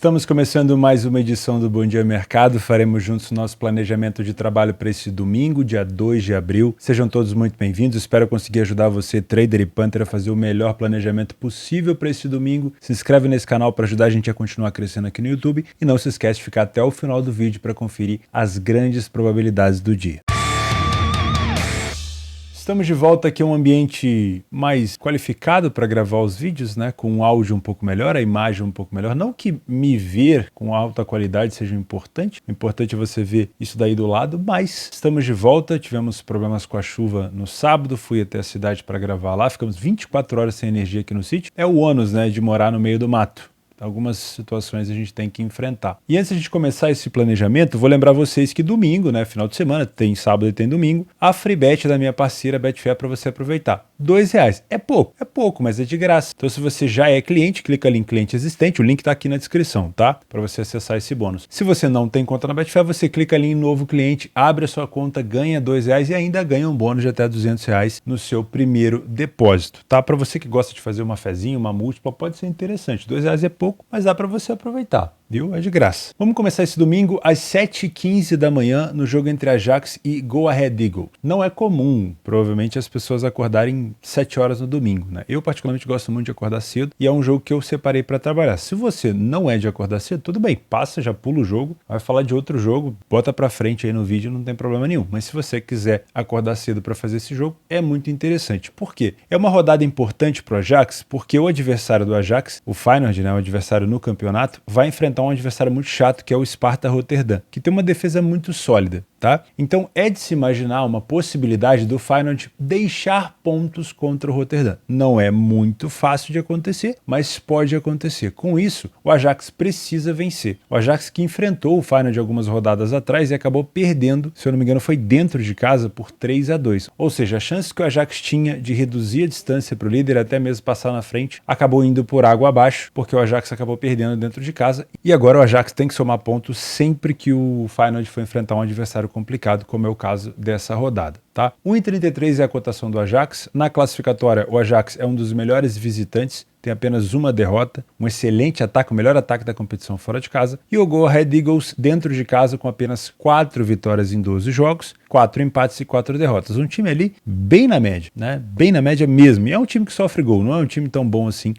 Estamos começando mais uma edição do Bom Dia Mercado. Faremos juntos o nosso planejamento de trabalho para esse domingo, dia 2 de abril. Sejam todos muito bem-vindos. Espero conseguir ajudar você, trader e punter, a fazer o melhor planejamento possível para esse domingo. Se inscreve nesse canal para ajudar a gente a continuar crescendo aqui no YouTube. E não se esquece de ficar até o final do vídeo para conferir as grandes probabilidades do dia. Estamos de volta aqui a um ambiente mais qualificado para gravar os vídeos, né? Com um áudio um pouco melhor, a imagem um pouco melhor. Não que me ver com alta qualidade seja importante, o importante é você ver isso daí do lado, mas estamos de volta. Tivemos problemas com a chuva no sábado, fui até a cidade para gravar lá, ficamos 24 horas sem energia aqui no sítio. É o ônus, né, de morar no meio do mato. Algumas situações a gente tem que enfrentar. E antes de começar esse planejamento, vou lembrar vocês que domingo, né, final de semana, tem sábado e tem domingo, a free bet da minha parceira Betfair para você aproveitar. R$2. É pouco, mas é de graça. Então se você já é cliente, clica ali em cliente existente, o link está aqui na descrição, tá? Para você acessar esse bônus. Se você não tem conta na Betfair, você clica ali em novo cliente, abre a sua conta, ganha R$2 e ainda ganha um bônus de até R$200 no seu primeiro depósito, tá? Para você que gosta de fazer uma fezinha, uma múltipla, pode ser interessante. R$2 é pouco, mas dá para você aproveitar, viu? É de graça. Vamos começar esse domingo às 7h15 da manhã no jogo entre Ajax e Go Ahead Eagles. Não é comum, provavelmente, as pessoas acordarem 7 horas no domingo, né? Eu particularmente gosto muito de acordar cedo e é um jogo que eu separei para trabalhar. Se você não é de acordar cedo, tudo bem, passa, já pula o jogo, vai falar de outro jogo, bota para frente aí no vídeo, não tem problema nenhum. Mas se você quiser acordar cedo para fazer esse jogo, é muito interessante. Por quê? É uma rodada importante para o Ajax, porque o adversário do Ajax, o Feyenoord, né, o adversário no campeonato, vai enfrentar um adversário muito chato, que é o Sparta Rotterdam, que tem uma defesa muito sólida, tá? Então é de se imaginar uma possibilidade do Feyenoord deixar pontos contra o Rotterdam. Não é muito fácil de acontecer, mas pode acontecer. Com isso, o Ajax precisa vencer. O Ajax que enfrentou o Feyenoord algumas rodadas atrás e acabou perdendo, se eu não me engano, foi dentro de casa por 3-2. Ou seja, a chance que o Ajax tinha de reduzir a distância para o líder, até mesmo passar na frente, acabou indo por água abaixo, porque o Ajax acabou perdendo dentro de casa. E agora o Ajax tem que somar pontos sempre que o Feyenoord for enfrentar um adversário complicado, como é o caso dessa rodada, tá? 1,33 é a cotação do Ajax. Na classificatória, o Ajax é um dos melhores visitantes, tem apenas uma derrota, um excelente ataque, o melhor ataque da competição fora de casa. E o Go Ahead Eagles dentro de casa com apenas 4 vitórias em 12 jogos, 4 empates e 4 derrotas. Um time ali bem na média, né? Bem na média mesmo. E é um time que sofre gol, não é um time tão bom assim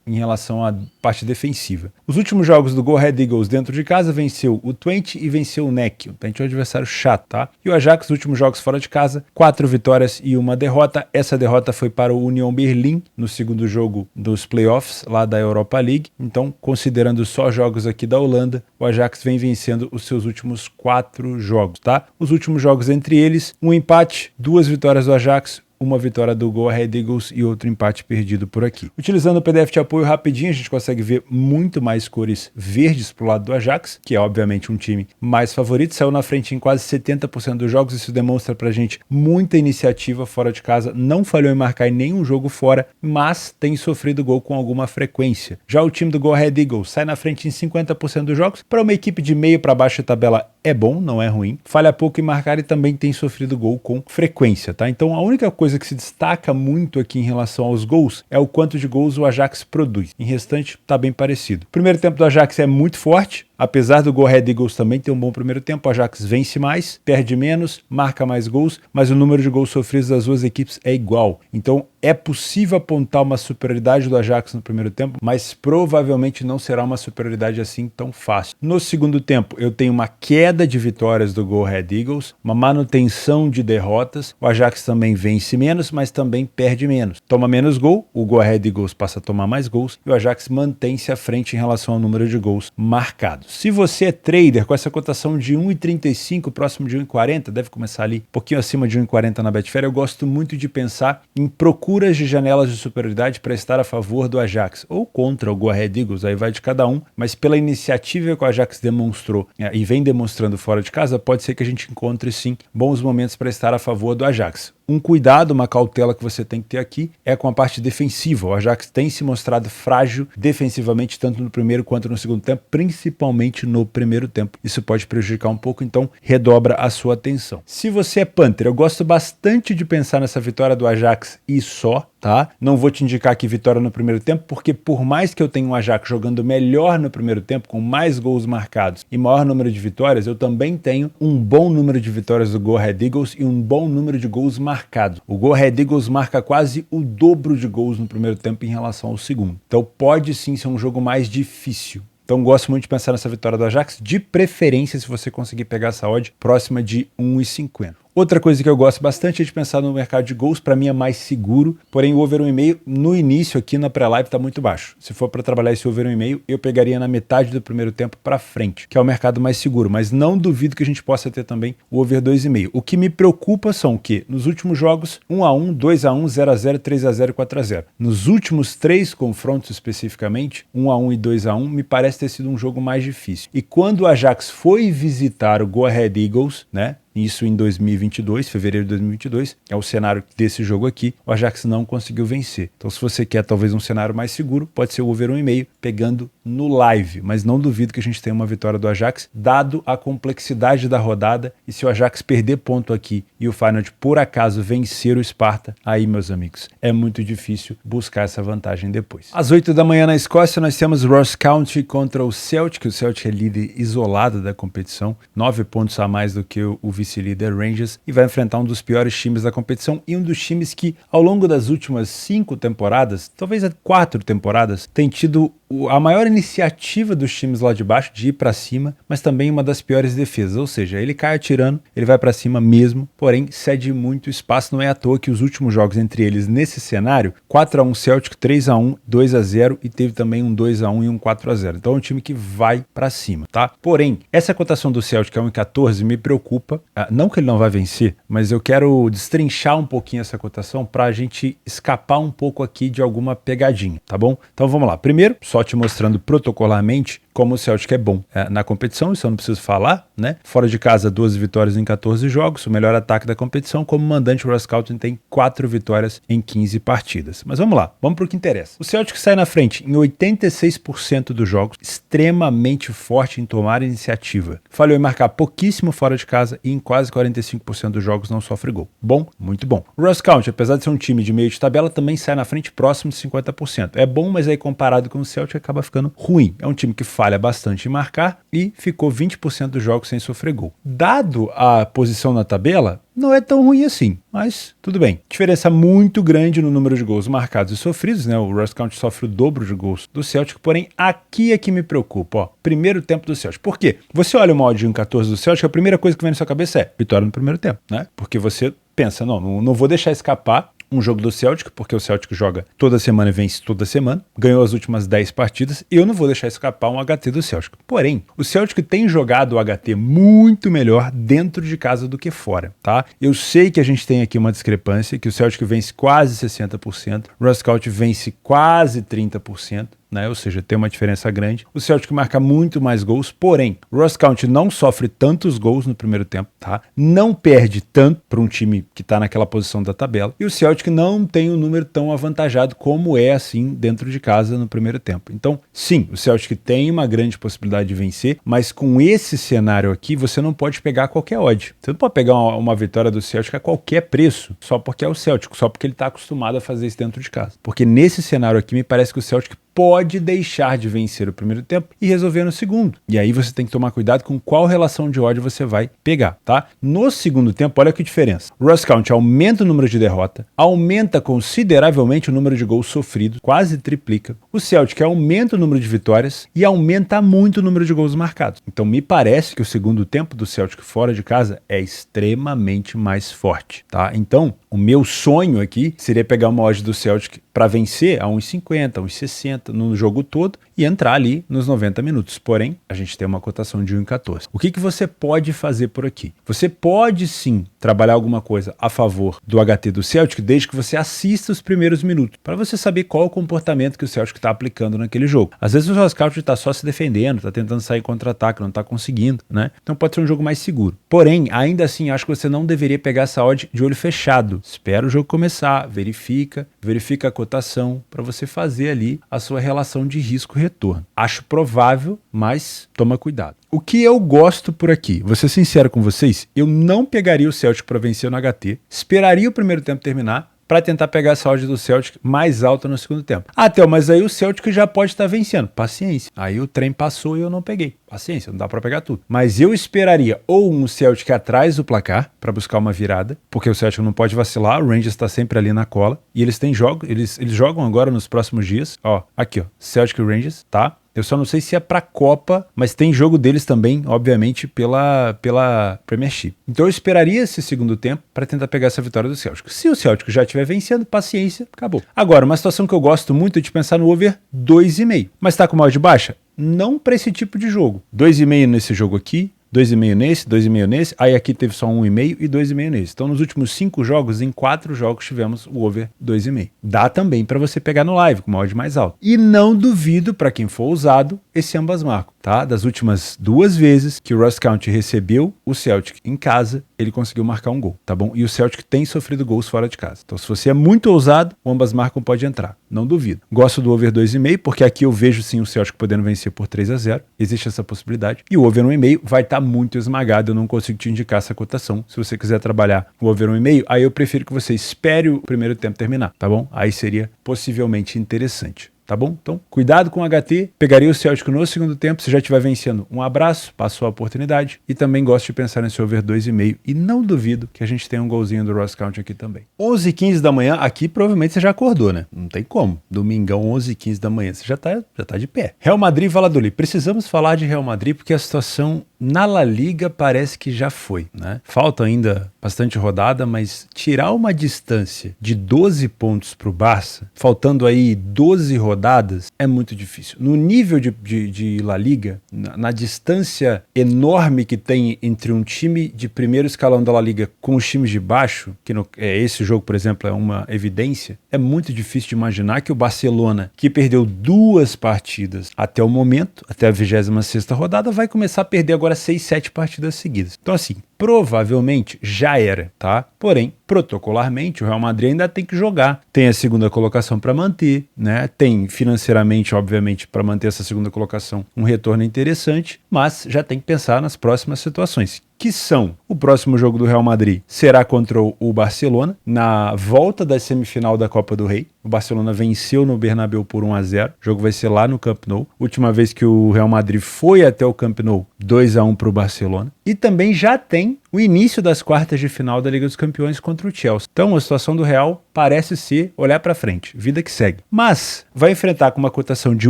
em relação à parte defensiva. Os últimos jogos do Go Ahead Eagles dentro de casa venceu o Twente e venceu o NEC. O Twente é um adversário chato, tá? E o Ajax, os últimos jogos fora de casa, 4 vitórias e uma derrota. Essa derrota foi para o Union Berlin no segundo jogo dos playoffs lá da Europa League. Então, considerando só jogos aqui da Holanda, o Ajax vem vencendo os seus últimos 4 jogos, tá? Os últimos jogos entre eles, um empate, 2 vitórias do Ajax, uma vitória do Go Ahead Eagles e outro empate perdido por aqui. Utilizando o PDF de apoio rapidinho, a gente consegue ver muito mais cores verdes pro lado do Ajax, que é obviamente um time mais favorito, saiu na frente em quase 70% dos jogos, isso demonstra pra gente muita iniciativa fora de casa, não falhou em marcar em nenhum jogo fora, mas tem sofrido gol com alguma frequência. Já o time do Go Ahead Eagles sai na frente em 50% dos jogos, para uma equipe de meio para baixo de tabela é bom, não é ruim, falha pouco em marcar e também tem sofrido gol com frequência, tá? Então a única coisa que se destaca muito aqui em relação aos gols é o quanto de gols o Ajax produz. Em restante, tá bem parecido. O primeiro tempo do Ajax é muito forte, apesar do Go Ahead Eagles também ter um bom primeiro tempo, o Ajax vence mais, perde menos, marca mais gols, mas o número de gols sofridos das duas equipes é igual. Então é possível apontar uma superioridade do Ajax no primeiro tempo, mas provavelmente não será uma superioridade assim tão fácil. No segundo tempo, eu tenho uma queda de vitórias do Go Ahead Eagles, uma manutenção de derrotas, o Ajax também vence menos, mas também perde menos. Toma menos gol, o Go Ahead Eagles passa a tomar mais gols e o Ajax mantém-se à frente em relação ao número de gols marcados. Se você é trader com essa cotação de 1,35 próximo de 1,40, deve começar ali um pouquinho acima de 1,40 na Betfair, eu gosto muito de pensar em procuras de janelas de superioridade para estar a favor do Ajax ou contra o Go Ahead Eagles, aí vai de cada um, mas pela iniciativa que o Ajax demonstrou e vem demonstrando fora de casa, pode ser que a gente encontre sim bons momentos para estar a favor do Ajax. Um cuidado, uma cautela que você tem que ter aqui é com a parte defensiva. O Ajax tem se mostrado frágil defensivamente, tanto no primeiro quanto no segundo tempo, principalmente no primeiro tempo. Isso pode prejudicar um pouco, então redobra a sua atenção. Se você é punter, eu gosto bastante de pensar nessa vitória do Ajax e só, tá? Não vou te indicar aqui vitória no primeiro tempo, porque por mais que eu tenha um Ajax jogando melhor no primeiro tempo, com mais gols marcados e maior número de vitórias, eu também tenho um bom número de vitórias do Go Ahead Eagles e um bom número de gols marcados. O Go Ahead Eagles marca quase o dobro de gols no primeiro tempo em relação ao segundo. Então pode sim ser um jogo mais difícil. Então gosto muito de pensar nessa vitória do Ajax, de preferência se você conseguir pegar essa odd próxima de 1,50. Outra coisa que eu gosto bastante é de pensar no mercado de gols, para mim é mais seguro, porém o over 1,5 no início aqui na pré-live está muito baixo. Se for para trabalhar esse over 1,5, eu pegaria na metade do primeiro tempo para frente, que é o mercado mais seguro, mas não duvido que a gente possa ter também o over 2,5. O que me preocupa são que nos últimos jogos 1-1, 2-1, 0-0, 3-0 e 4-0. Nos últimos 3 confrontos especificamente, 1-1 e 2-1, me parece ter sido um jogo mais difícil. E quando o Ajax foi visitar o Go Ahead Eagles, né? Isso em 2022, fevereiro de 2022, é o cenário desse jogo aqui, o Ajax não conseguiu vencer. Então se você quer talvez um cenário mais seguro, pode ser o over 1,5 pegando no live, mas não duvido que a gente tenha uma vitória do Ajax, dado a complexidade da rodada, e se o Ajax perder ponto aqui e o Feyenoord por acaso vencer o Sparta, aí meus amigos, é muito difícil buscar essa vantagem depois. Às 8 da manhã na Escócia nós temos Ross County contra o Celtic é líder isolado da competição, 9 pontos a mais do que o vice-líder Rangers, e vai enfrentar um dos piores times da competição e um dos times que ao longo das últimas 5 temporadas, talvez 4 temporadas, tem tido a maior iniciativa dos times lá de baixo de ir para cima, mas também uma das piores defesas, ou seja, ele cai atirando, ele vai para cima mesmo, porém cede muito espaço. Não é à toa que os últimos jogos entre eles nesse cenário, 4-1 Celtic, 3-1, 2-0 e teve também um 2-1 e um 4-0. Então é um time que vai para cima, tá? Porém, essa cotação do Celtic a 1,14 me preocupa, não que ele não vai vencer, mas eu quero destrinchar um pouquinho essa cotação para a gente escapar um pouco aqui de alguma pegadinha, tá bom? Então vamos lá. Primeiro, só te mostrando protocolarmente como o Celtic é bom na competição, isso eu não preciso falar, né? Fora de casa, 12 vitórias em 14 jogos, o melhor ataque da competição. Como mandante, o Ross County tem 4 vitórias em 15 partidas. Mas vamos lá, vamos para o que interessa. O Celtic sai na frente em 86% dos jogos, extremamente forte em tomar iniciativa. Falhou em marcar pouquíssimo fora de casa e em quase 45% dos jogos não sofre gol. Bom, muito bom. O Ross County, apesar de ser um time de meio de tabela, também sai na frente próximo de 50%. É bom, mas aí comparado com o Celtic acaba ficando ruim. É um time que falha bastante em marcar e ficou 20% dos jogos sem sofrer gol. Dado a posição na tabela, não é tão ruim assim, mas tudo bem. Diferença muito grande no número de gols marcados e sofridos, né? O Ross County sofre o dobro de gols do Celtic, porém aqui é que me preocupa, ó. Primeiro tempo do Celtic. Por quê? Você olha uma odd de 1,14 do Celtic, a primeira coisa que vem na sua cabeça é vitória no primeiro tempo, né? Porque você pensa, não vou deixar escapar um jogo do Celtic, porque o Celtic joga toda semana e vence toda semana, ganhou as últimas 10 partidas, e eu não vou deixar escapar um HT do Celtic. Porém, o Celtic tem jogado o HT muito melhor dentro de casa do que fora, tá? Eu sei que a gente tem aqui uma discrepância, que o Celtic vence quase 60%, o Ross County vence quase 30%, né? Ou seja, tem uma diferença grande. O Celtic marca muito mais gols, porém, o Ross County não sofre tantos gols no primeiro tempo, tá? Não perde tanto para um time que está naquela posição da tabela, e o Celtic não tem um número tão avantajado como é assim dentro de casa no primeiro tempo. Então, sim, o Celtic tem uma grande possibilidade de vencer, mas com esse cenário aqui, você não pode pegar qualquer odd. Você não pode pegar uma vitória do Celtic a qualquer preço, só porque é o Celtic, só porque ele está acostumado a fazer isso dentro de casa. Porque nesse cenário aqui, me parece que o Celtic pode deixar de vencer o primeiro tempo e resolver no segundo. E aí você tem que tomar cuidado com qual relação de odd você vai pegar, tá? No segundo tempo, olha que diferença. O Ross County aumenta o número de derrota, aumenta consideravelmente o número de gols sofridos, quase triplica. O Celtic aumenta o número de vitórias e aumenta muito o número de gols marcados. Então me parece que o segundo tempo do Celtic fora de casa é extremamente mais forte, tá? Então, o meu sonho aqui seria pegar uma odd do Celtic para vencer a 1,50, 1,60 no jogo todo e entrar ali nos 90 minutos. Porém, a gente tem uma cotação de 1,14. O que você pode fazer por aqui? Você pode sim trabalhar alguma coisa a favor do HT do Celtic, desde que você assista os primeiros minutos, para você saber qual é o comportamento que o Celtic está aplicando naquele jogo. Às vezes o Ross County está só se defendendo, está tentando sair contra-ataque, não está conseguindo, né? Então pode ser um jogo mais seguro. Porém, ainda assim, acho que você não deveria pegar essa odd de olho fechado. Espera o jogo começar, verifica a cotação para você fazer ali a sua relação de risco-retorno. Acho provável, mas toma cuidado. O que eu gosto por aqui, vou ser sincero com vocês, eu não pegaria o Celtic para vencer no HT, esperaria o primeiro tempo terminar para tentar pegar essa odd do Celtic mais alta no segundo tempo. Ah, Theo, mas aí o Celtic já pode estar vencendo. Paciência. Aí o trem passou e eu não peguei. Paciência, não dá para pegar tudo. Mas eu esperaria ou um Celtic atrás do placar para buscar uma virada, porque o Celtic não pode vacilar, o Rangers está sempre ali na cola e eles têm jogo, eles jogam agora nos próximos dias. Ó, aqui, ó, Celtic e Rangers, tá? Eu só não sei se é pra Copa, mas tem jogo deles também, obviamente, pela Premiership. Então eu esperaria esse segundo tempo para tentar pegar essa vitória do Celtic. Se o Celtic já estiver vencendo, paciência, acabou. Agora, uma situação que eu gosto muito é de pensar no over 2,5. Mas tá com uma odd baixa? Não para esse tipo de jogo. 2,5 nesse jogo aqui, 2,5 nesse, 2,5 nesse, aí aqui teve só 1,5 e 2,5 nesse. Então nos últimos 5 jogos, em 4 jogos tivemos o over 2,5. Dá também para você pegar no live com uma odd mais alta. E não duvido, para quem for ousado, esse ambas marcam, tá? Das últimas 2 vezes que o Ross County recebeu o Celtic em casa, ele conseguiu marcar um gol, tá bom? E o Celtic tem sofrido gols fora de casa. Então se você é muito ousado, o ambas marcam pode entrar. Não duvido. Gosto do over 2,5, porque aqui eu vejo sim o Celtic podendo vencer por 3-0. Existe essa possibilidade. E o over 1,5 vai estar muito esmagado. Eu não consigo te indicar essa cotação. Se você quiser trabalhar o over 1,5, aí eu prefiro que você espere o primeiro tempo terminar, tá bom? Aí seria possivelmente interessante. Tá bom? Então, cuidado com o HT. Pegaria o Celtic no segundo tempo. Se já estiver vencendo, um abraço, passou a oportunidade. E também gosto de pensar nesse over 2,5. E não duvido que a gente tenha um golzinho do Ross County aqui também. 11h15 da manhã, aqui provavelmente você já acordou, né? Não tem como. Domingão, 11h15 da manhã, você já tá de pé. Real Madrid e Valladolid. Precisamos falar de Real Madrid porque a situação na La Liga parece que já foi, né? Falta ainda bastante rodada, mas tirar uma distância de 12 pontos para o Barça, faltando aí 12 rodadas, é muito difícil. No nível de La Liga, na distância enorme que tem entre um time de primeiro escalão da La Liga com os times de baixo, que esse jogo, por exemplo, é uma evidência, é muito difícil de imaginar que o Barcelona, que perdeu 2 partidas até o momento, até a 26ª rodada, vai começar a perder agora 6, 7 partidas seguidas. Então assim, provavelmente já era, tá? Porém, protocolarmente, o Real Madrid ainda tem que jogar. Tem a segunda colocação para manter, né? Tem financeiramente, obviamente, para manter essa segunda colocação um retorno interessante, mas já tem que pensar nas próximas situações, que são: o próximo jogo do Real Madrid será contra o Barcelona, na volta da semifinal da Copa do Rei. O Barcelona venceu no Bernabéu por 1-0. O jogo vai ser lá no Camp Nou. Última vez que o Real Madrid foi até o Camp Nou, 2-1 para o Barcelona. E também já tem o início das quartas de final da Liga dos Campeões contra o Chelsea. Então a situação do Real parece ser olhar para frente, vida que segue. Mas vai enfrentar com uma cotação de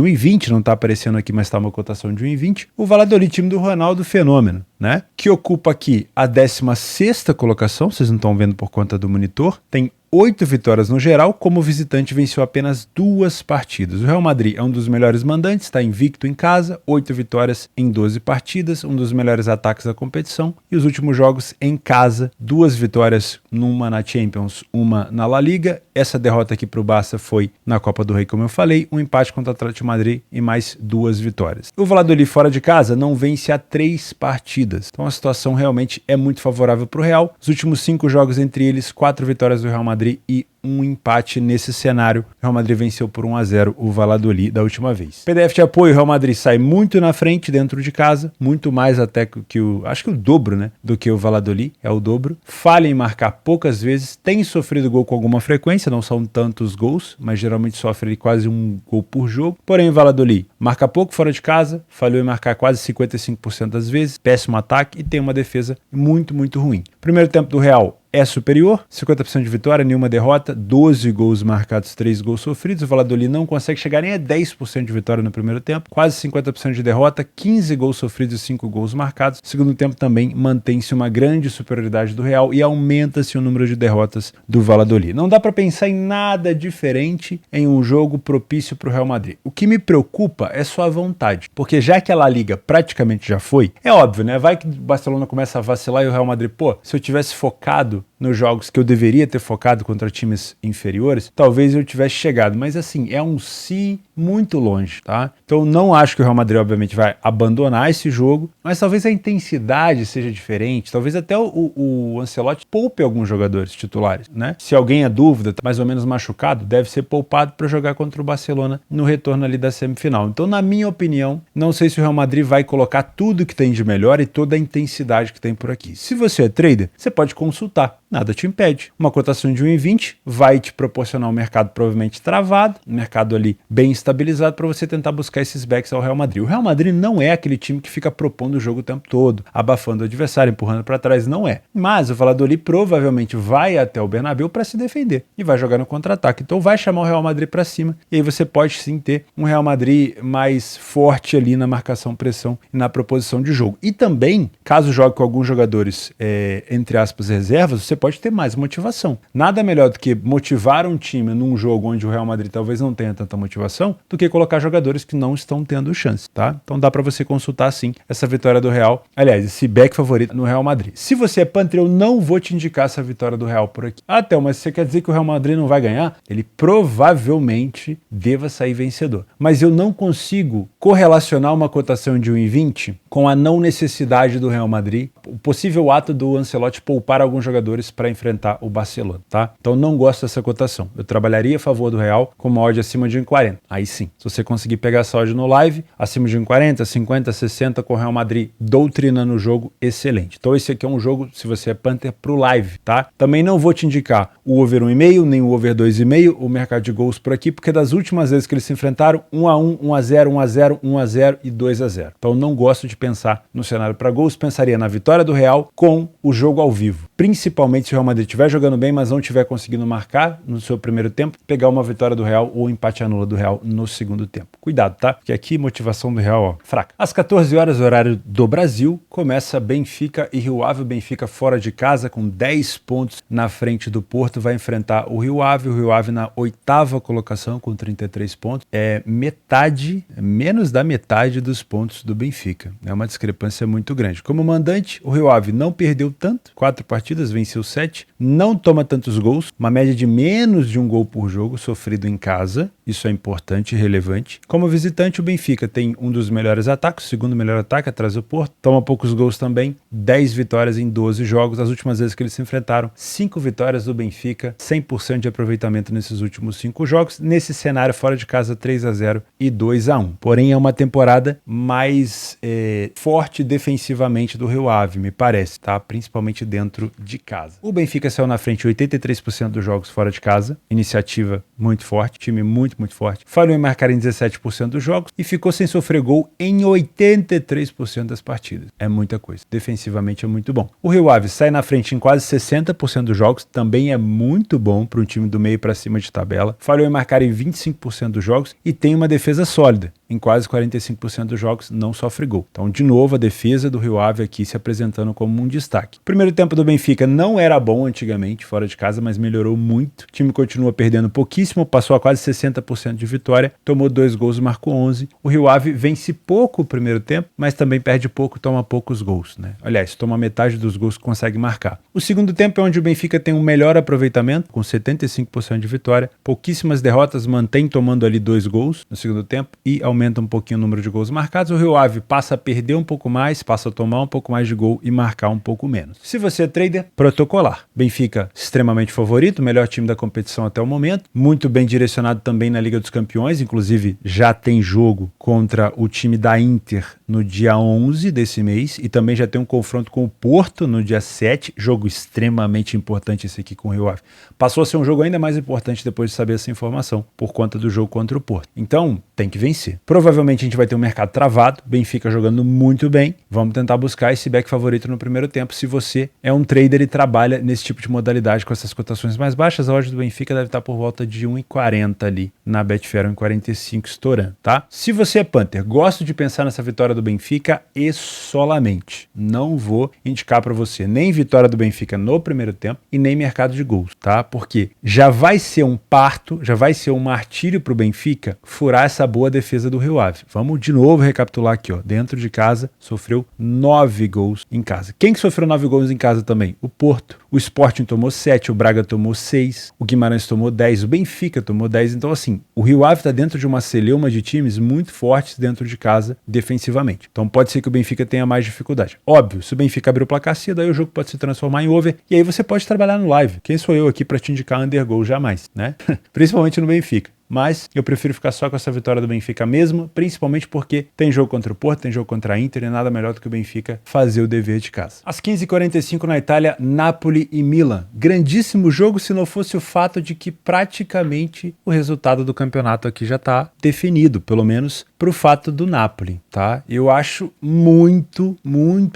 1,20, não está aparecendo aqui, mas está uma cotação de 1,20, o Valladolid, time do Ronaldo Fenômeno, né? Que ocupa aqui a 16ª colocação, vocês não estão vendo por conta do monitor, tem 8 vitórias no geral, como visitante venceu apenas 2 partidas. O Real Madrid é um dos melhores mandantes, está invicto em casa, 8 vitórias em 12 partidas, um dos melhores ataques da competição, e os últimos jogos em casa, 2 vitórias, uma na Champions, uma na La Liga. Essa derrota aqui para o Barça foi na Copa do Rei, como eu falei, um empate contra o Atlético de Madrid e mais 2 vitórias. O Valladolid fora de casa não vence há 3 partidas, então a situação realmente é muito favorável para o Real. Os últimos 5 jogos entre eles, 4 vitórias do Real Madrid e um empate nesse cenário. O Real Madrid venceu por 1-0 o Valladolid da última vez. PDF de apoio, o Real Madrid sai muito na frente dentro de casa, muito mais até que acho que o dobro, né, do que o Valladolid, é o dobro. Falha em marcar poucas vezes, tem sofrido gol com alguma frequência, não são tantos gols, mas geralmente sofre quase um gol por jogo. Porém, o Valladolid marca pouco fora de casa, falhou em marcar quase 55% das vezes, péssimo ataque e tem uma defesa muito, muito ruim. Primeiro tempo do Real é superior, 50% de vitória, nenhuma derrota, 12 gols marcados, 3 gols sofridos. O Valladolid não consegue chegar nem a 10% de vitória no primeiro tempo, quase 50% de derrota, 15 gols sofridos e 5 gols marcados. No segundo tempo também mantém-se uma grande superioridade do Real e aumenta-se o número de derrotas do Valladolid. Não dá para pensar em nada diferente em um jogo propício para o Real Madrid. O que me preocupa é sua vontade, porque já que a La Liga praticamente já foi, é óbvio, né? Vai que o Barcelona começa a vacilar e o Real Madrid, pô, se eu tivesse focado nos jogos que eu deveria ter focado contra times inferiores, talvez eu tivesse chegado. Mas assim, é um se muito longe, tá? Então não acho que o Real Madrid, obviamente, vai abandonar esse jogo, mas talvez a intensidade seja diferente, talvez até o Ancelotti poupe alguns jogadores titulares, né? Se alguém é dúvida, tá mais ou menos machucado, deve ser poupado para jogar contra o Barcelona no retorno ali da semifinal. Então, na minha opinião, não sei se o Real Madrid vai colocar tudo que tem de melhor e toda a intensidade que tem por aqui. Se você é trader, você pode consultar. nada te impede. Uma cotação de 1,20 vai te proporcionar um mercado provavelmente travado, um mercado ali bem estabilizado para você tentar buscar esses backs ao Real Madrid. O Real Madrid não é aquele time que fica propondo o jogo o tempo todo, abafando o adversário, empurrando para trás, não é. Mas o Valladolid provavelmente vai até o Bernabéu para se defender e vai jogar no contra-ataque. Então vai chamar o Real Madrid para cima e aí você pode sim ter um Real Madrid mais forte ali na marcação-pressão e na proposição de jogo. E também, caso jogue com alguns jogadores, entre aspas, reservas, você pode ter mais motivação. Nada melhor do que motivar um time num jogo onde o Real Madrid talvez não tenha tanta motivação, do que colocar jogadores que não estão tendo chance, tá? Então dá para você consultar sim essa vitória do Real. Aliás, esse back favorito no Real Madrid. Se você é Panther, eu não vou te indicar essa vitória do Real por aqui. Mas você quer dizer que o Real Madrid não vai ganhar? Ele provavelmente deva sair vencedor. Mas eu não consigo correlacionar uma cotação de 1,20 com a não necessidade do Real Madrid, o possível ato do Ancelotti poupar alguns jogadores para enfrentar o Barcelona, tá? Então não gosto dessa cotação. Eu trabalharia a favor do Real com uma odd acima de 1,40. Aí sim, se você conseguir pegar essa odd no live, acima de 1,40, 50, 60 com o Real Madrid doutrinando o jogo, excelente. Então esse aqui é um jogo, se você é Panther, pro live, tá? Também não vou te indicar o over 1,5, nem o over 2,5, o mercado de gols por aqui, porque das últimas vezes que eles se enfrentaram, 1-1, 1-0, 1-0, 1-0 e 2-0. Então não gosto de pensar no cenário para gols, pensaria na vitória do Real com o jogo ao vivo. Principalmente se o Real Madrid estiver jogando bem, mas não estiver conseguindo marcar no seu primeiro tempo, pegar uma vitória do Real ou empate anula do Real no segundo tempo. Cuidado, tá? Porque aqui motivação do Real, ó, fraca. Às 14 horas, horário do Brasil, começa Benfica e Rio Ave. O Benfica fora de casa com 10 pontos na frente do Porto, vai enfrentar o Rio Ave na 8ª colocação com 33 pontos. Menos da metade dos pontos do Benfica. É uma discrepância muito grande. Como mandante, o Rio Ave não perdeu tanto, 4 partidas, venceu 7, não toma tantos gols, uma média de menos de um gol por jogo sofrido em casa, isso é importante e relevante. Como visitante, o Benfica tem um dos melhores ataques, o segundo melhor ataque atrás do Porto, toma poucos gols também, 10 vitórias em 12 jogos, as últimas vezes que eles se enfrentaram, 5 vitórias do Benfica, 100% de aproveitamento nesses últimos 5 jogos, nesse cenário fora de casa 3-0 e 2-1. Porém é uma temporada mais forte defensivamente do Rio Ave, me parece, tá? Principalmente dentro de casa. O Benfica saiu na frente 83% dos jogos fora de casa, iniciativa muito forte, time muito forte. Falhou em marcar em 17% dos jogos e ficou sem sofrer gol em 83% das partidas. É muita coisa. Defensivamente é muito bom. O Rio Ave sai na frente em quase 60% dos jogos, também é muito bom para um time do meio para cima de tabela. Falhou em marcar em 25% dos jogos e tem uma defesa sólida. Em quase 45% dos jogos não sofre gol. Então, de novo, a defesa do Rio Ave aqui se apresentando como um destaque. O primeiro tempo do Benfica não era bom antigamente, fora de casa, mas melhorou muito. O time continua perdendo pouquíssimo, passou a quase 60% de vitória, tomou 2 gols e marcou 11. O Rio Ave vence pouco o primeiro tempo, mas também perde pouco, toma poucos gols, né? Aliás, toma metade dos gols que consegue marcar. O segundo tempo é onde o Benfica tem um melhor aproveitamento, com 75% de vitória, pouquíssimas derrotas, mantém tomando ali 2 gols no segundo tempo e aumenta um pouquinho o número de gols marcados. O Rio Ave passa a perder um pouco mais, passa a tomar um pouco mais de gol e marcar um pouco menos. Se você é trader, protocolar. Benfica extremamente favorito, melhor time da competição até o momento, muito bem direcionado também na Liga dos Campeões, inclusive já tem jogo contra o time da Inter no dia 11 desse mês e também já tem um confronto com o Porto no dia 7, jogo extremamente importante esse aqui com o Rio Ave. Passou a ser um jogo ainda mais importante depois de saber essa informação, por conta do jogo contra o Porto. Então, tem que vencer. Provavelmente a gente vai ter um mercado travado, Benfica jogando muito bem. Vamos tentar buscar esse back favorito no primeiro tempo. Se você é um trader e trabalha nesse tipo de modalidade com essas cotações mais baixas, a odd do Benfica deve estar por volta de 1,40 ali na Betfair, 1,45 estourando, tá? Se você é Panther, gosto de pensar nessa vitória do Benfica e solamente. Não vou indicar para você nem vitória do Benfica no primeiro tempo e nem mercado de gols, tá? Porque já vai ser um parto, já vai ser um martírio pro Benfica furar essa boa defesa do Rio Ave. Vamos de novo recapitular aqui, ó. Dentro de casa, sofreu 9 gols em casa. Quem que sofreu 9 gols em casa também? O Porto. O Sporting tomou 7, o Braga tomou 6, o Guimarães tomou 10, o Benfica tomou 10. Então, assim, o Rio Ave está dentro de uma celeuma de times muito fortes dentro de casa defensivamente. Então, pode ser que o Benfica tenha mais dificuldade. Óbvio, se o Benfica abrir o placar cedo, aí o jogo pode se transformar em over e aí você pode trabalhar no live. Quem sou eu aqui para te indicar undergoal? Jamais, né? Principalmente no Benfica. mas eu prefiro ficar só com essa vitória do Benfica mesmo, principalmente porque tem jogo contra o Porto, tem jogo contra a Inter e nada melhor do que o Benfica fazer o dever de casa. Às 15h45 na Itália, Napoli e Milan. Grandíssimo jogo se não fosse o fato de que praticamente o resultado do campeonato aqui já está definido, pelo menos para o fato do Napoli, tá? Eu acho muito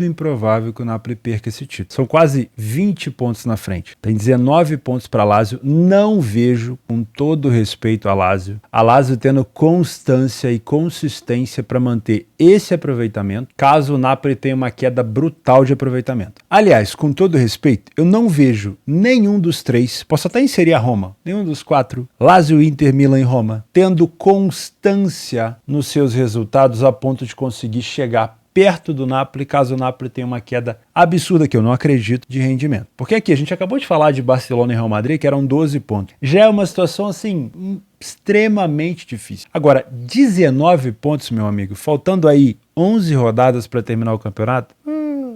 improvável que o Napoli perca esse título. São quase 20 pontos na frente. Tem 19 pontos para Lazio. Não vejo, com todo respeito a Lazio tendo constância e consistência para manter esse aproveitamento, caso o Napoli tenha uma queda brutal de aproveitamento. Aliás, com todo respeito, eu não vejo nenhum dos três, posso até inserir a Roma, nenhum dos quatro, Lazio, Inter, Milan e Roma, tendo constância nos seus resultados a ponto de conseguir chegar perto do Napoli, caso o Napoli tenha uma queda absurda, que eu não acredito, de rendimento. Porque aqui a gente acabou de falar de Barcelona e Real Madrid, que eram 12 pontos. Já é uma situação assim extremamente difícil. Agora, 19 pontos, meu amigo, faltando aí 11 rodadas para terminar o campeonato,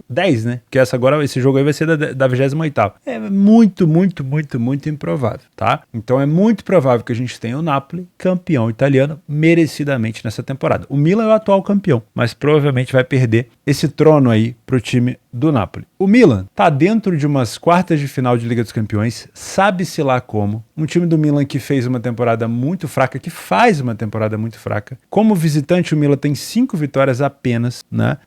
10, né? Porque esse jogo aí vai ser da 28ª. É muito improvável, tá? Então é muito provável que a gente tenha o Napoli campeão italiano merecidamente nessa temporada. O Milan é o atual campeão, mas provavelmente vai perder esse trono aí pro time do Napoli. O Milan tá dentro de umas quartas de final de Liga dos Campeões, sabe-se lá como. Um time do Milan que fez uma temporada muito fraca, que faz uma temporada muito fraca. Como visitante, o Milan tem 5 vitórias apenas, né?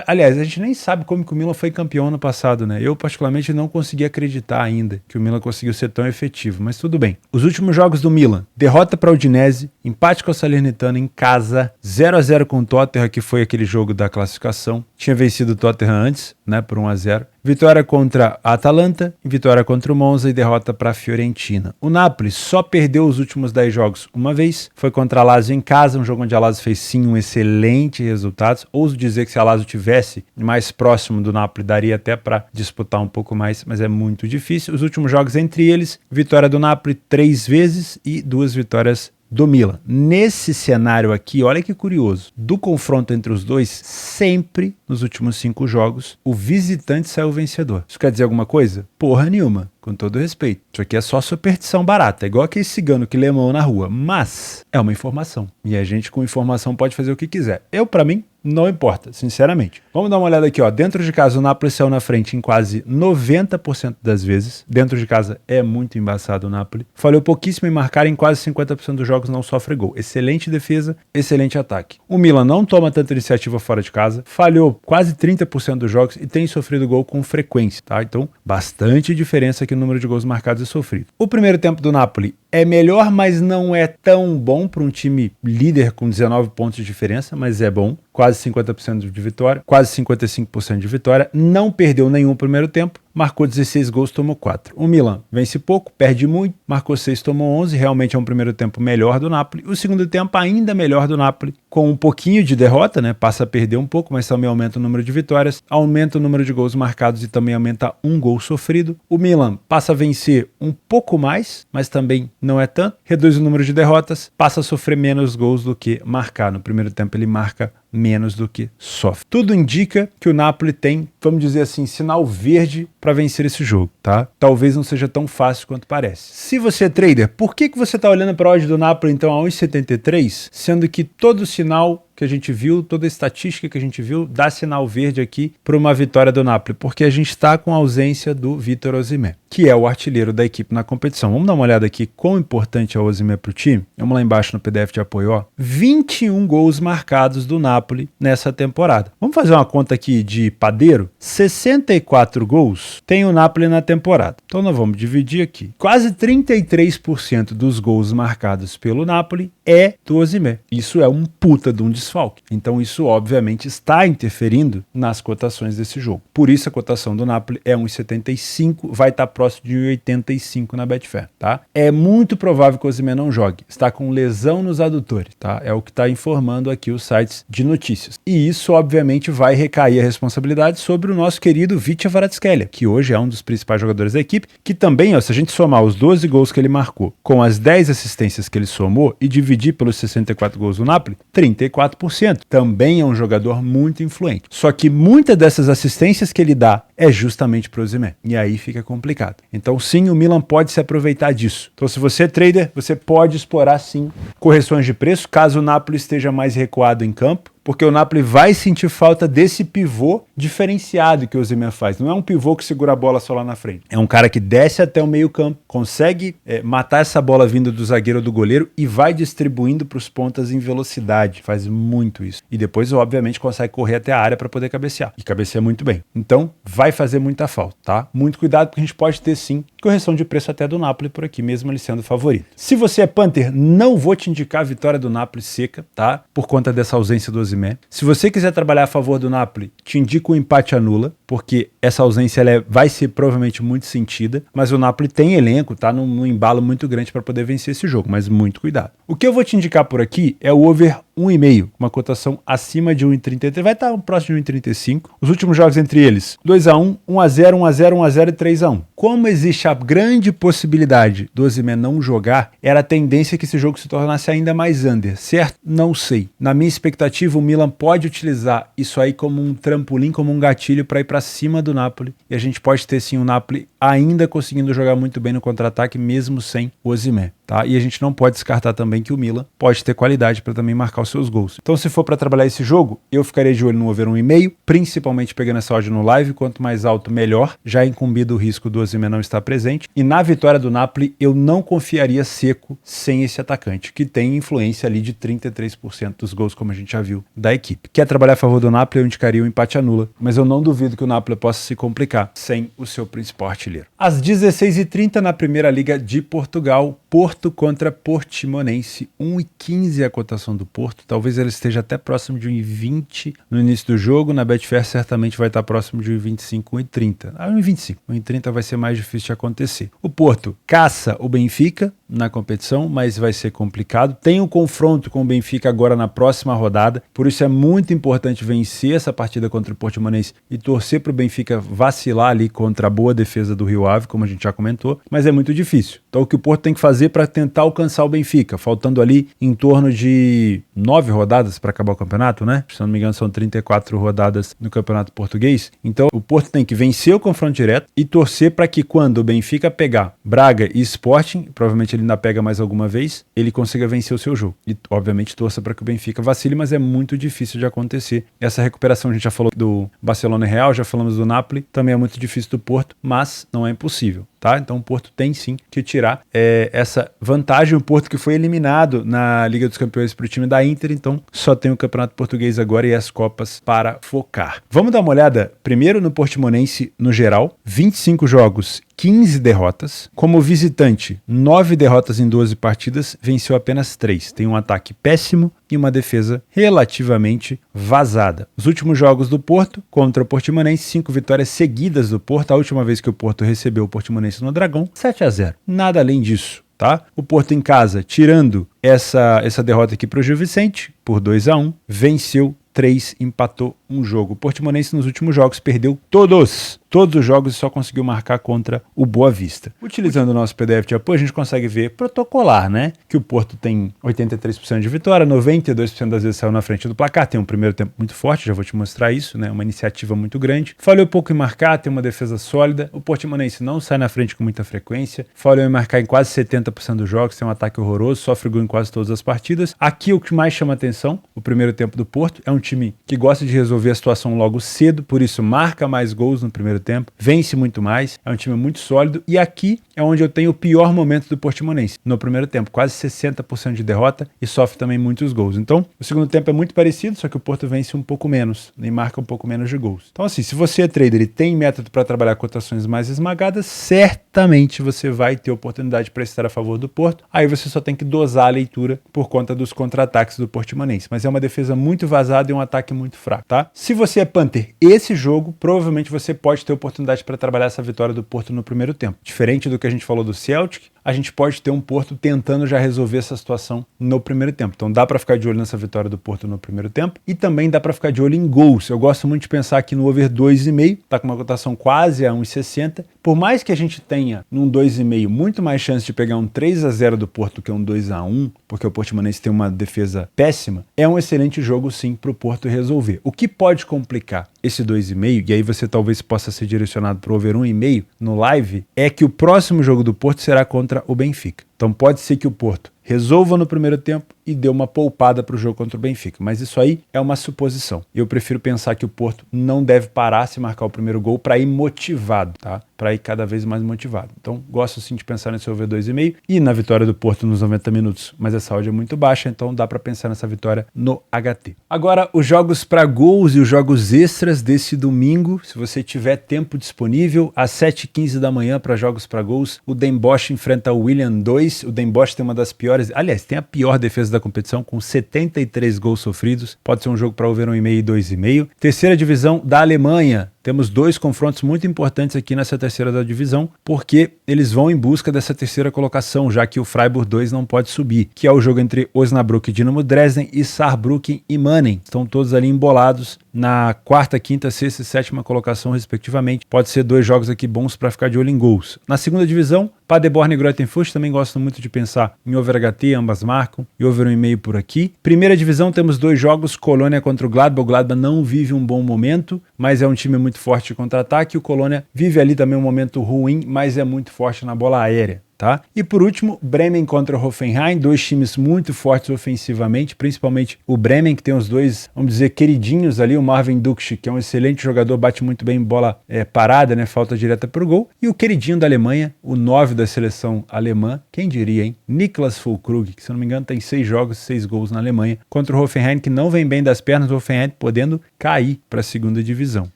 Aliás, a gente nem sabe como que o Milan foi campeão ano passado, né? Eu, particularmente, não consegui acreditar ainda que o Milan conseguiu ser tão efetivo, mas tudo bem. Os últimos jogos do Milan: derrota para o Udinese, empate com a Salernitana em casa, 0-0 com o Tottenham, que foi aquele jogo da classificação. Tinha vencido o Tottenham antes, né, por 1-0. Vitória contra a Atalanta, vitória contra o Monza e derrota para a Fiorentina. O Napoli só perdeu os últimos 10 jogos uma vez, foi contra a Lazio em casa, um jogo onde a Lazio fez sim um excelente resultado. Ouso dizer que se a Lazio tivesse mais próximo do Napoli, daria até para disputar um pouco mais, mas é muito difícil. Os últimos jogos entre eles, vitória do Napoli 3 vezes e 2 vitórias do Milan. Nesse cenário aqui, olha que curioso, do confronto entre os dois, sempre nos últimos 5 jogos, o visitante saiu vencedor. Isso quer dizer alguma coisa? Porra nenhuma, com todo respeito. Isso aqui é só superstição barata, é igual aquele cigano que lê mão na rua, mas é uma informação. E a gente com informação pode fazer o que quiser. Pra mim, não importa, sinceramente. Vamos dar uma olhada aqui, ó. Dentro de casa, o Napoli saiu na frente em quase 90% das vezes. Dentro de casa é muito embaçado o Napoli. Falhou pouquíssimo em marcar, em quase 50% dos jogos não sofre gol. Excelente defesa, excelente ataque. O Milan não toma tanta iniciativa fora de casa. Falhou quase 30% dos jogos e tem sofrido gol com frequência, tá? Então, bastante diferença aqui no número de gols marcados e sofridos. O primeiro tempo do Napoli é melhor, mas não é tão bom para um time líder com 19 pontos de diferença, mas é bom. Quase 50% de vitória, quase 55% de vitória. Não perdeu nenhum primeiro tempo. Marcou 16 gols, tomou 4. O Milan vence pouco, perde muito, marcou 6, tomou 11. Realmente é um primeiro tempo melhor do Napoli. O segundo tempo ainda melhor do Napoli, com um pouquinho de derrota, né? Passa a perder um pouco, mas também aumenta o número de vitórias, aumenta o número de gols marcados e também aumenta um gol sofrido. O Milan passa a vencer um pouco mais, mas também não é tanto. Reduz o número de derrotas, passa a sofrer menos gols do que marcar. No primeiro tempo ele marca menos do que sofre. Tudo indica que o Napoli tem, vamos dizer assim, sinal verde para vencer esse jogo, tá? Talvez não seja tão fácil quanto parece. Se você é trader, por que você está olhando para a odd do Napoli então a 1,73, sendo que todo sinal que a gente viu, toda a estatística que a gente viu, dá sinal verde aqui para uma vitória do Napoli, porque a gente está com a ausência do Victor Osimhen, que é o artilheiro da equipe na competição. Vamos dar uma olhada aqui quão importante é o Osimhen para o time? Vamos lá embaixo no PDF de apoio, ó. 21 gols marcados do Napoli nessa temporada. Vamos fazer uma conta aqui de padeiro? 64 gols tem o Napoli na temporada. Então nós vamos dividir aqui. Quase 33% dos gols marcados pelo Napoli é do Osimhen. Isso é um puta de um desfalque. Então isso obviamente está interferindo nas cotações desse jogo. Por isso a cotação do Napoli é 1,75, vai estar próximo de 1,85 na Betfair, tá? É muito provável que o Osimhen não jogue. Está com lesão nos adutores, tá? É o que está informando aqui os sites de notícias. E isso obviamente vai recair a responsabilidade sobre o nosso querido Vicha Kvaratskhelia, que hoje é um dos principais jogadores da equipe, que também, ó, se a gente somar os 12 gols que ele marcou com as 10 assistências que ele somou e dividir pelos 64 gols do Napoli, 34 4%. Também é um jogador muito influente. Só que muitas dessas assistências que ele dá é justamente para o Osimhen. E aí fica complicado. Então sim, o Milan pode se aproveitar disso. Então se você é trader, você pode explorar sim correções de preço, caso o Napoli esteja mais recuado em campo, porque o Napoli vai sentir falta desse pivô diferenciado que o Osimhen faz. Não é um pivô que segura a bola só lá na frente. É um cara que desce até o meio campo, consegue matar essa bola vinda do zagueiro ou do goleiro e vai distribuindo para os pontas em velocidade. Faz muito isso. E depois, obviamente, consegue correr até a área para poder cabecear. E cabeceia muito bem. Então, vai fazer muita falta, tá? Muito cuidado, porque a gente pode ter, sim, correção de preço até do Napoli por aqui, mesmo ele sendo favorito. Se você é Panther, não vou te indicar a vitória do Napoli seca, tá? Por conta dessa ausência do Osimhen. Se você quiser trabalhar a favor do Napoli, te indico o empate anula, porque essa ausência vai ser provavelmente muito sentida, mas o Napoli tem elenco, tá num embalo muito grande para poder vencer esse jogo, mas muito cuidado. O que eu vou te indicar por aqui é o over 1,5, uma cotação acima de 1,33, vai estar próximo de 1,35. Os últimos jogos entre eles, 2-1, 1-0, 1-0, 1-0 e 3-1. Como existe a grande possibilidade do Osimhen não jogar, era a tendência que esse jogo se tornasse ainda mais under, certo? Não sei. Na minha expectativa, o Milan pode utilizar isso aí como um trampolim, como um gatilho para ir para cima do Napoli, e a gente pode ter sim o Napoli ainda conseguindo jogar muito bem no contra-ataque, mesmo sem o Osimhen, tá? E a gente não pode descartar também que o Milan pode ter qualidade para também marcar os seus gols. Então, se for para trabalhar esse jogo, eu ficaria de olho no over 1,5, principalmente pegando essa odd no live, quanto mais alto, melhor, já incumbido o risco do Osimhen não estar presente. E na vitória do Napoli, eu não confiaria seco sem esse atacante, que tem influência ali de 33% dos gols, como a gente já viu, da equipe. Quer trabalhar a favor do Napoli, eu indicaria o empate anula, mas eu não duvido que o Napoli possa se complicar sem o seu principal artilheiro. Às 16h30, na Primeira Liga de Portugal, Porto contra Portimonense, 1,15 a cotação do Porto, talvez ele esteja até próximo de 1,20 no início do jogo, na Betfair certamente vai estar próximo de 1,25, 1,30, 1,25, 1,30 vai ser mais difícil de acontecer. O Porto caça o Benfica na competição, mas vai ser complicado, tem um confronto com o Benfica agora na próxima rodada, por isso é muito importante vencer essa partida contra o Portimonense e torcer para o Benfica vacilar ali contra a boa defesa do Rio Ave, como a gente já comentou, mas é muito difícil. Então o que o Porto tem que fazer para tentar alcançar o Benfica, faltando ali em torno de 9 rodadas para acabar o campeonato, né? Se não me engano são 34 rodadas no campeonato português. Então o Porto tem que vencer o confronto direto e torcer para que quando o Benfica pegar Braga e Sporting, provavelmente ele ainda pega mais alguma vez, ele consiga vencer o seu jogo. E obviamente torça para que o Benfica vacile, mas é muito difícil de acontecer. Essa recuperação a gente já falou do Barcelona e Real, já falamos do Napoli, também é muito difícil do Porto, mas não é impossível. Tá? Então o Porto tem sim que tirar essa vantagem. O Porto que foi eliminado na Liga dos Campeões para o time da Inter, então só tem o Campeonato Português agora e as Copas para focar. Vamos dar uma olhada primeiro no Portimonense no geral, 25 jogos, 15 derrotas. Como visitante, 9 derrotas em 12 partidas, venceu apenas 3. Tem um ataque péssimo e uma defesa relativamente vazada. Os últimos jogos do Porto contra o Portimonense, 5 vitórias seguidas do Porto. A última vez que o Porto recebeu o Portimonense no Dragão, 7-0. Nada além disso. Tá? O Porto em casa, tirando essa derrota aqui para o Gil Vicente, por 2-1, venceu 3, empatou um jogo. O Portimonense nos últimos jogos perdeu todos os jogos e só conseguiu marcar contra o Boa Vista. Utilizando o nosso PDF de apoio, a gente consegue ver protocolar, né? Que o Porto tem 83% de vitória, 92% das vezes saiu na frente do placar, tem um primeiro tempo muito forte, já vou te mostrar isso, né? Uma iniciativa muito grande. Falhou pouco em marcar, tem uma defesa sólida. O Portimonense não sai na frente com muita frequência, falhou em marcar em quase 70% dos jogos, tem um ataque horroroso, sofre gol em quase todas as partidas. Aqui o que mais chama atenção, o primeiro tempo do Porto, é um time que gosta de resolver a situação logo cedo, por isso marca mais gols no primeiro tempo, vence muito mais, é um time muito sólido, e aqui é onde eu tenho o pior momento do Portimonense, no primeiro tempo, quase 60% de derrota e sofre também muitos gols. Então, o segundo tempo é muito parecido, só que o Porto vence um pouco menos e marca um pouco menos de gols. Então assim, se você é trader e tem método para trabalhar cotações mais esmagadas, certamente você vai ter oportunidade para estar a favor do Porto, aí você só tem que dosar a leitura por conta dos contra-ataques do Portimonense, mas é uma defesa muito vazada e um ataque muito fraco, tá? Se você é Panther, esse jogo, provavelmente você pode ter oportunidade para trabalhar essa vitória do Porto no primeiro tempo. Diferente do que a gente falou do Celtic, a gente pode ter um Porto tentando já resolver essa situação no primeiro tempo. Então dá para ficar de olho nessa vitória do Porto no primeiro tempo e também dá para ficar de olho em gols. Eu gosto muito de pensar aqui no over 2,5, tá com uma cotação quase a 1,60. Por mais que a gente tenha num 2,5 muito mais chance de pegar um 3-0 do Porto que um 2-1, porque o Portimonense tem uma defesa péssima, é um excelente jogo sim para o Porto resolver. O que pode complicar esse 2,5, e aí você talvez possa ser direcionado para o over 1,5 no live, é que o próximo jogo do Porto será contra o Benfica. Então pode ser que o Porto resolva no primeiro tempo e dê uma poupada para o jogo contra o Benfica. Mas isso aí é uma suposição. Eu prefiro pensar que o Porto não deve parar se marcar o primeiro gol para ir motivado, tá? Para ir cada vez mais motivado. Então gosto sim de pensar nesse over 2,5 e na vitória do Porto nos 90 minutos. Mas essa odd é muito baixa, então dá para pensar nessa vitória no HT. Agora, os jogos para gols e os jogos extras desse domingo, se você tiver tempo disponível, às 7h15 da manhã para jogos para gols, o Den Bosch enfrenta o William 2. O Den Bosch tem uma das piores, aliás, tem a pior defesa da competição, com 73 gols sofridos. Pode ser um jogo para over 1,5 e 2,5. Terceira divisão da Alemanha. Temos dois confrontos muito importantes aqui nessa terceira da divisão, porque eles vão em busca dessa terceira colocação, já que o Freiburg 2 não pode subir, que é o jogo entre Osnabrück e Dinamo Dresden e Saarbrücken e Mannheim. Estão todos ali embolados na quarta, quinta, sexta e sétima colocação, respectivamente. Pode ser dois jogos aqui bons para ficar de olho em gols. Na segunda divisão, Paderborn e Greuther Fürth, também gosto muito de pensar em over HT, ambas marcam, e over 1,5 por aqui. Primeira divisão, temos dois jogos, Colônia contra o Gladbach. O Gladbach não vive um bom momento, mas é um time muito forte de contra-ataque. O Colônia vive ali também um momento ruim, mas é muito forte na bola aérea. Tá? E por último, Bremen contra o Hoffenheim, dois times muito fortes ofensivamente, principalmente o Bremen, que tem os dois, vamos dizer, queridinhos ali, o Marvin Duksch, que é um excelente jogador, bate muito bem bola parada, né, falta direta pro gol, e o queridinho da Alemanha, o 9 da seleção alemã, quem diria, hein? Niklas Füllkrug, que se não me engano tem 6 jogos, 6 gols na Alemanha, contra o Hoffenheim, que não vem bem das pernas, o Hoffenheim podendo cair para a segunda divisão.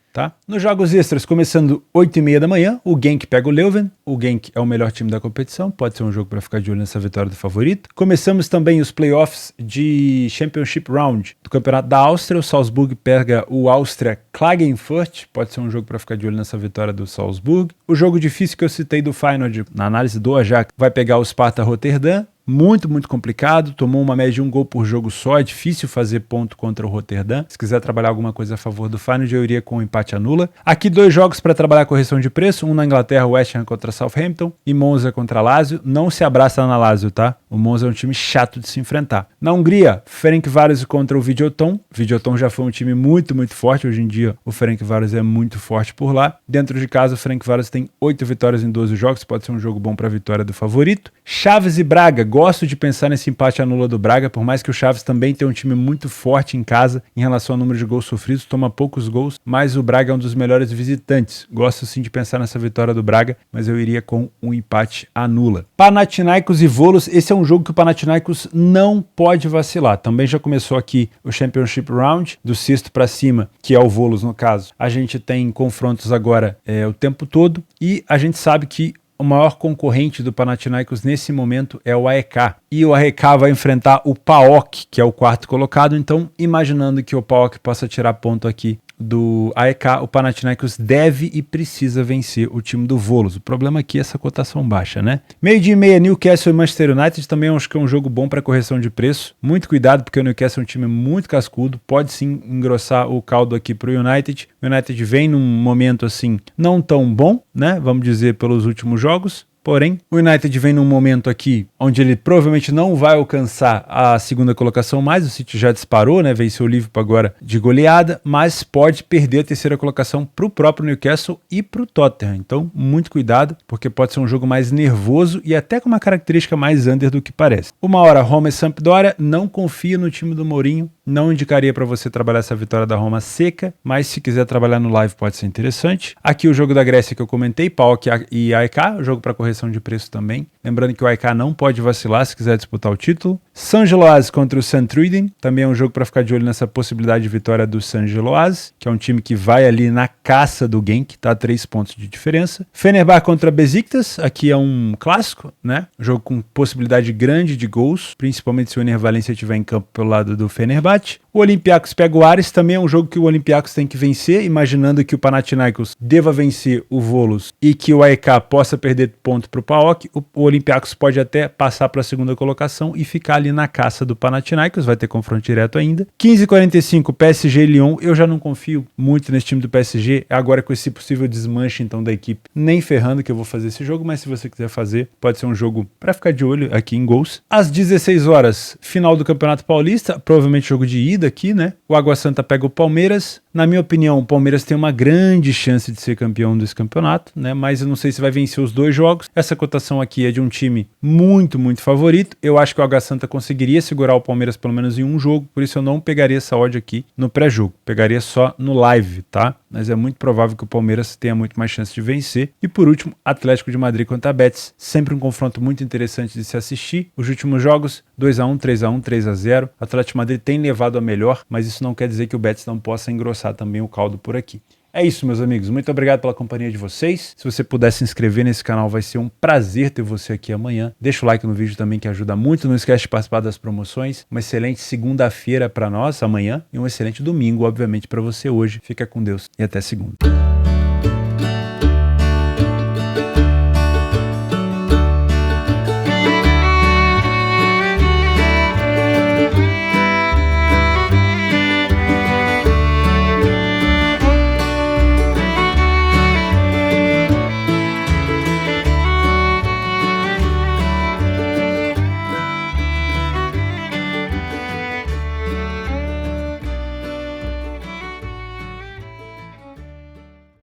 Tá? Nos jogos extras, começando 8h30 da manhã, o Genk pega o Leuven. O Genk é o melhor time da competição, pode ser um jogo para ficar de olho nessa vitória do favorito. Começamos também os playoffs de Championship Round do Campeonato da Áustria. O Salzburg pega o Áustria Klagenfurt, pode ser um jogo para ficar de olho nessa vitória do Salzburg. O jogo difícil que eu citei do Feyenoord, na análise do Ajax, vai pegar o Sparta Rotterdam. Muito complicado, tomou uma média de 1 gol por jogo só, é difícil fazer ponto contra o Rotterdam. Se quiser trabalhar alguma coisa a favor do Feyenoord, eu iria com um empate anula. Aqui dois jogos para trabalhar correção de preço, um na Inglaterra, West Ham contra Southampton e Monza contra Lazio. Não se abraça na Lazio, tá? O Monza é um time chato de se enfrentar. Na Hungria, Ferencváros contra o Videoton. Videoton já foi um time muito forte, hoje em dia o Ferencváros é muito forte por lá. Dentro de casa, o Ferencváros tem 8 vitórias em 12 jogos, pode ser um jogo bom para a vitória do favorito. Chaves e Braga, gosto de pensar nesse empate anula do Braga, por mais que o Chaves também tenha um time muito forte em casa em relação ao número de gols sofridos, toma poucos gols, mas o Braga é um dos melhores visitantes. Gosto sim de pensar nessa vitória do Braga, mas eu iria com um empate anula. Panathinaikos e Volos, esse é um jogo que o Panathinaikos não pode vacilar. Também já começou aqui o Championship Round, do sexto para cima, que é o Volos no caso. A gente tem confrontos agora o tempo todo e a gente sabe que o maior concorrente do Panathinaikos nesse momento é o AEK. E o AEK vai enfrentar o PAOK, que é o quarto colocado. Então, imaginando que o PAOK possa tirar ponto aqui do AEK, o Panathinaikos deve e precisa vencer o time do Volos. O problema aqui é essa cotação baixa, né? 12h30, Newcastle e Manchester United, também acho que é um jogo bom para correção de preço. Muito cuidado, porque o Newcastle é um time muito cascudo, pode sim engrossar o caldo aqui para o United. O United vem num momento assim, não tão bom, né? Vamos dizer, pelos últimos jogos. Porém, o United vem num momento aqui onde ele provavelmente não vai alcançar a segunda colocação mais, o City já disparou, né, venceu o Liverpool agora de goleada, mas pode perder a terceira colocação para o próprio Newcastle e para o Tottenham. Então, muito cuidado, porque pode ser um jogo mais nervoso e até com uma característica mais under do que parece. Uma hora, Roma e Sampdoria, não confio no time do Mourinho, não indicaria para você trabalhar essa vitória da Roma seca, mas se quiser trabalhar no live pode ser interessante. Aqui o jogo da Grécia que eu comentei, PAOK e AEK, o jogo para correção de preço também. Lembrando que o AEK não pode vacilar se quiser disputar o título. San Giloase contra o St. Truiden, também é um jogo para ficar de olho nessa possibilidade de vitória do San Giloase, que é um time que vai ali na caça do Genk, tá a 3 pontos de diferença. Fenerbahçe contra Besiktas, aqui é um clássico, né? Um jogo com possibilidade grande de gols, principalmente se o Ener Valencia estiver em campo pelo lado do Fenerbahçe. O Olympiacos pega o Aris, também é um jogo que o Olympiacos tem que vencer, imaginando que o Panathinaikos deva vencer o Volos e que o AEK possa perder ponto para o PAOK. O Olympiacos pode até passar para a segunda colocação e ficar ali na caça do Panathinaikos, vai ter confronto direto ainda. 15h45, PSG e Lyon, eu já não confio muito nesse time do PSG, agora com esse possível desmanche então da equipe, nem ferrando que eu vou fazer esse jogo, mas se você quiser fazer, pode ser um jogo para ficar de olho aqui em gols. Às 16 horas, final do Campeonato Paulista, provavelmente jogo de ida aqui, né? O Água Santa pega o Palmeiras. Na minha opinião, o Palmeiras tem uma grande chance de ser campeão desse campeonato, né? Mas eu não sei se vai vencer os 2 jogos. Essa cotação aqui é de um time muito, muito favorito. Eu acho que o Água Santa conseguiria segurar o Palmeiras pelo menos em um jogo, por isso eu não pegaria essa odd aqui no pré-jogo. Pegaria só no live, tá? Mas é muito provável que o Palmeiras tenha muito mais chance de vencer. E por último, Atlético de Madrid contra a Betis. Sempre um confronto muito interessante de se assistir. Os últimos jogos, 2-1, 3-1, 3-0. O Atlético de Madrid tem levado a melhor, mas isso não quer dizer que o Betis não possa engrossar também o caldo por aqui. É isso, meus amigos. Muito obrigado pela companhia de vocês. Se você puder se inscrever nesse canal, vai ser um prazer ter você aqui amanhã. Deixa o like no vídeo também, que ajuda muito. Não esquece de participar das promoções. Uma excelente segunda-feira para nós, amanhã. E um excelente domingo, obviamente, para você hoje. Fica com Deus e até segunda.